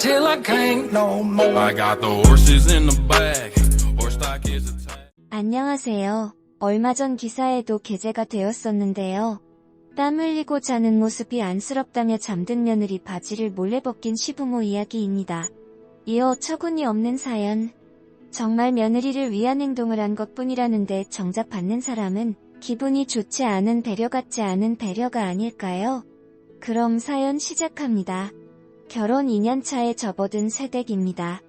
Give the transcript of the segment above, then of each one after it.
till I can't no more. I got the horses in the back. Horse stock is a tag. 안녕하세요. 얼마 전 기사에도 게재가 되었었는데요. 땀 흘리고 자는 모습이 안쓰럽다며 잠든 며느리 바지를 몰래 벗긴 시부모 이야기입니다. 이어 처구니 없는 사연. 정말 며느리를 위한 행동을 한 것뿐이라는데 정작 받는 사람은 기분이 좋지 않은 배려 같지 않은 배려가 아닐까요? 그럼 사연 시작합니다. 결혼 2년 차에 접어든 새댁입니다.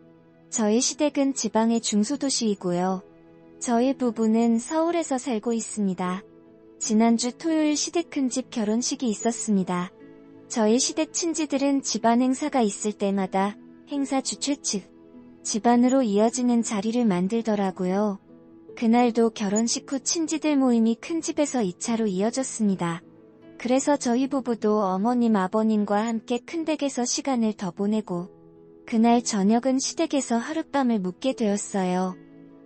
저희 시댁은 지방의 중소도시이고요. 저희 부부는 서울에서 살고 있습니다. 지난주 토요일 시댁 큰집 결혼식이 있었습니다. 저희 시댁 친지들은 집안 행사가 있을 때마다 행사 주최 측 집안으로 이어지는 자리를 만들더라고요. 그날도 결혼식 후 친지들 모임이 큰 집에서 2차로 이어졌습니다. 그래서 저희 부부도 어머님 아버님과 함께 큰 댁에서 시간을 더 보내고 그날 저녁은 시댁에서 하룻밤을 묵게 되었어요.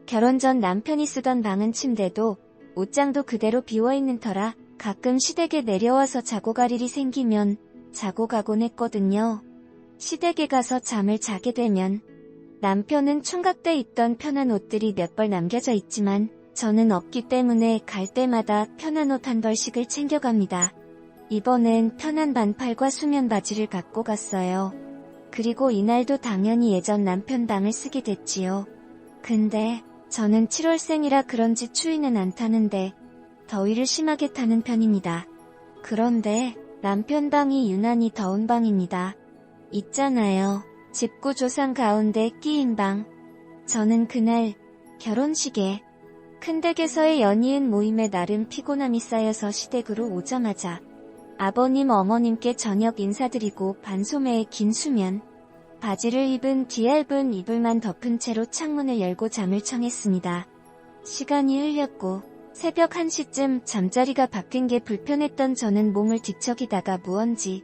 결혼 전 남편이 쓰던 방은 침대도 옷장도 그대로 비워있는 터라 가끔 시댁에 내려와서 자고 갈 일이 생기면 자고 가곤 했거든요. 시댁에 가서 잠을 자게 되면 남편은 총각때 입던 편한 옷들이 몇 벌 남겨져 있지만 저는 없기 때문에 갈 때마다 편한 옷 한 벌씩을 챙겨갑니다. 이번엔 편한 반팔과 수면 바지를 갖고 갔어요. 그리고 이날도 당연히 예전 남편 방을 쓰게 됐지요. 근데 저는 7월생이라 그런지 추위는 안 타는데 더위를 심하게 타는 편입니다. 그런데 남편 방이 유난히 더운 방입니다. 있잖아요. 집구조상 가운데 끼인 방. 저는 그날 결혼식에 큰댁에서의 연이은 모임에 나름 피곤함이 쌓여서 시댁으로 오자마자 아버님 어머님께 저녁 인사드리고 반소매에 긴 수면 바지를 입은 뒤 얇은 이불만 덮은 채로 창문을 열고 잠을 청했습니다. 시간이 흘렸고 새벽 1시쯤 잠자리가 바뀐 게 불편했던 저는 몸을 뒤척이다가 무언지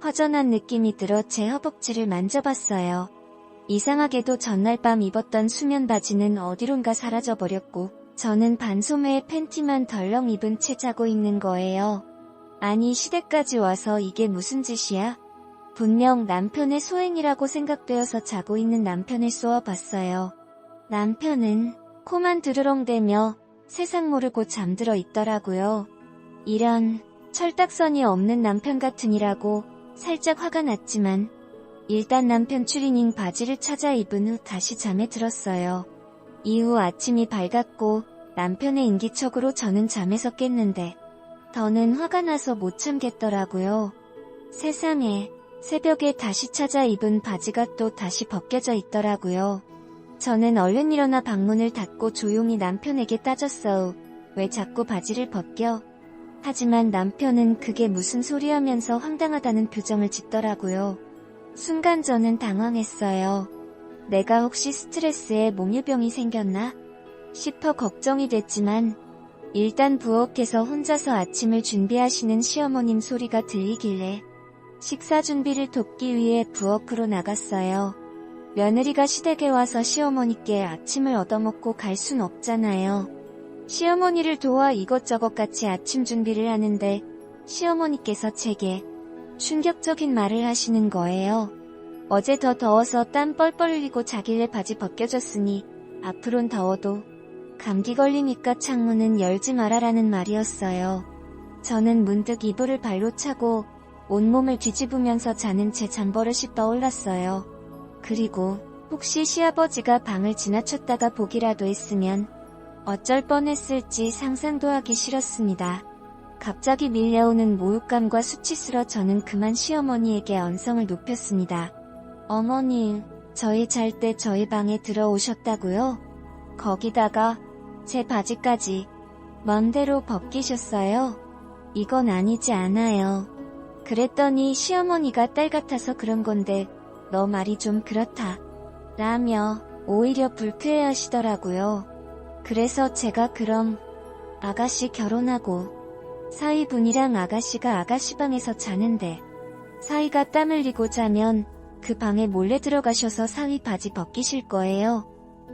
허전한 느낌이 들어 제 허벅지를 만져봤어요. 이상하게도 전날 밤 입었던 수면 바지는 어디론가 사라져버렸고 저는 반소매에 팬티만 덜렁 입은 채 자고 있는 거예요. 아니 시댁까지 와서 이게 무슨 짓이야? 분명 남편의 소행이라고 생각되어서 자고 있는 남편을 쏘아봤어요. 남편은 코만 드르렁대며 세상 모르고 잠들어 있더라고요. 이런 철딱선이 없는 남편 같으니라고 살짝 화가 났지만 일단 남편 추리닝 바지를 찾아 입은 후 다시 잠에 들었어요. 이후 아침이 밝았고 남편의 인기척으로 저는 잠에서 깼는데 더는 화가 나서 못 참겠더라고요. 세상에 새벽에 다시 찾아 입은 바지가 또 다시 벗겨져 있더라고요. 저는 얼른 일어나 방문을 닫고 조용히 남편에게 따졌어. 왜 자꾸 바지를 벗겨? 하지만 남편은 그게 무슨 소리 하면서 황당하다는 표정을 짓더라고요. 순간 저는 당황했어요. 내가 혹시 스트레스에 몽유병이 생겼나? 싶어 걱정이 됐지만 일단 부엌에서 혼자서 아침을 준비하시는 시어머님 소리가 들리길래 식사 준비를 돕기 위해 부엌으로 나갔어요. 며느리가 시댁에 와서 시어머니께 아침을 얻어먹고 갈 순 없잖아요. 시어머니를 도와 이것저것 같이 아침 준비를 하는데 시어머니께서 제게 충격적인 말을 하시는 거예요. 어제 더 더워서 땀 뻘뻘 흘리고 자길래 바지 벗겨졌으니 앞으론 더워도 감기 걸리니까 창문은 열지 말아라는 말이었어요. 저는 문득 이불을 발로 차고 온몸을 뒤집으면서 자는 제 잠버릇이 떠올랐어요. 그리고 혹시 시아버지가 방을 지나쳤다가 보기라도 했으면 어쩔 뻔했을지 상상도 하기 싫었습니다. 갑자기 밀려오는 모욕감과 수치스러 저는 그만 시어머니에게 언성을 높였습니다. 어머니, 저희 잘 때 저희 방에 들어오셨다고요? 거기다가 제 바지까지 맘대로 벗기셨어요? 이건 아니지 않아요. 그랬더니 시어머니가 딸 같아서 그런 건데 너 말이 좀 그렇다 라며 오히려 불쾌해하시더라고요. 그래서 제가 그럼 아가씨 결혼하고 사위분이랑 아가씨가 아가씨 방에서 자는데 사위가 땀 흘리고 자면 그 방에 몰래 들어가셔서 사위 바지 벗기실 거예요?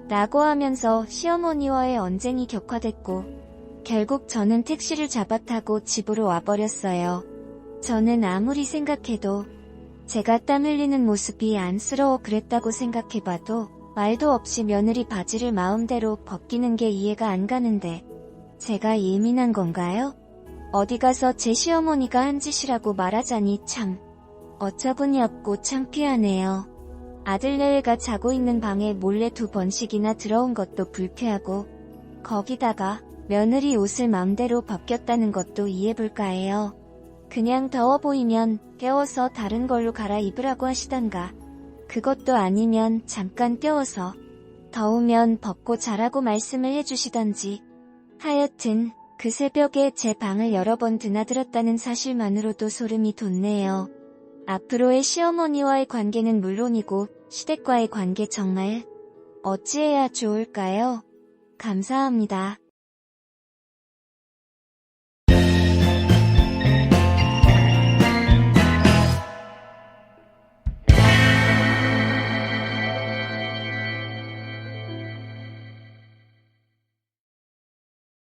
라고 하면서 시어머니와의 언쟁이 격화됐고 결국 저는 택시를 잡아 타고 집으로 와버렸어요. 저는 아무리 생각해도 제가 땀 흘리는 모습이 안쓰러워 그랬다고 생각해봐도 말도 없이 며느리 바지를 마음대로 벗기는 게 이해가 안 가는데 제가 예민한 건가요? 어디 가서 제 시어머니가 한 짓이라고 말하자니 참 어처구니 없고 창피하네요. 아들네가 자고 있는 방에 몰래 2번씩이나 들어온 것도 불쾌하고 거기다가 며느리 옷을 맘대로 벗겼다는 것도 이해볼까 해요. 그냥 더워 보이면 깨워서 다른 걸로 갈아입으라고 하시던가 그것도 아니면 잠깐 깨워서 더우면 벗고 자라고 말씀을 해주시던지 하여튼 그 새벽에 제 방을 여러 번 드나들었다는 사실만으로도 소름이 돋네요. 앞으로의 시어머니와의 관계는 물론이고 시댁과의 관계 정말 어찌해야 좋을까요? 감사합니다.